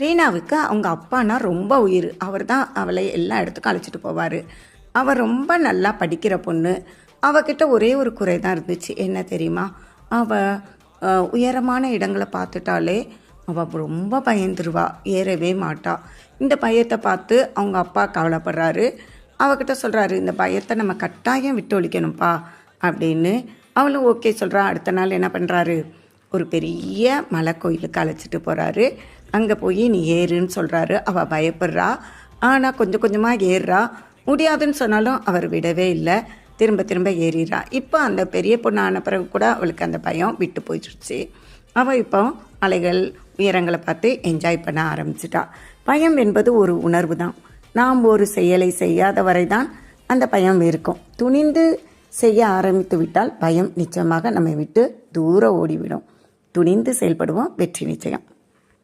ரீனாவுக்கு அவங்க அப்பானா ரொம்ப உயிர். அவர் தான் அவளை எல்லா இடத்துக்கும் அழைச்சிட்டு போவார். அவள் ரொம்ப நல்லா படிக்கிற பொண்ணு. அவகிட்ட ஒரே ஒரு குறை தான் இருந்துச்சு. என்ன தெரியுமா? அவள் உயரமான இடங்களை பார்த்துட்டாலே அவள் ரொம்ப பயந்துருவா, ஏறவே மாட்டா. இந்த பயத்தை பார்த்து அவங்க அப்பா கவலைப்படுறாரு. அவகிட்ட சொல்கிறாரு, இந்த பயத்தை நம்ம கட்டாயம் விட்டு ஒழிக்கணும்ப்பா அப்படின்னு. அவளும் ஓகே சொல்கிறா. அடுத்த நாள் என்ன பண்ணுறாரு, ஒரு பெரிய மலை கோயிலுக்கு அழைச்சிட்டு போகிறாரு. அங்கே போய் நீ ஏறுன்னு சொல்கிறாரு. அவள் பயப்படுறா. ஆனால் கொஞ்சம் கொஞ்சமாக ஏறுறா. முடியாதுன்னு சொன்னாலும் அவர் விடவே இல்லை. திரும்ப திரும்ப ஏறிடுறா. இப்போ அந்த பெரிய பொண்ணு ஆன பிறகு கூட அவளுக்கு அந்த பயம் விட்டு போயிடுச்சு. அவள் இப்போ மலைகள் உயரங்களை பார்த்து என்ஜாய் பண்ண ஆரம்பிச்சிட்டா. பயம் என்பது ஒரு உணர்வு தான். நாம் ஒரு செயலை செய்யாத வரை தான் அந்த பயம் இருக்கும். துணிந்து செய்ய ஆரம்பித்து விட்டால் பயம் நிச்சயமாக நம்மை விட்டு தூர ஓடிவிடும். துணிந்து செயல்படுவோம், வெற்றி நிச்சயம்.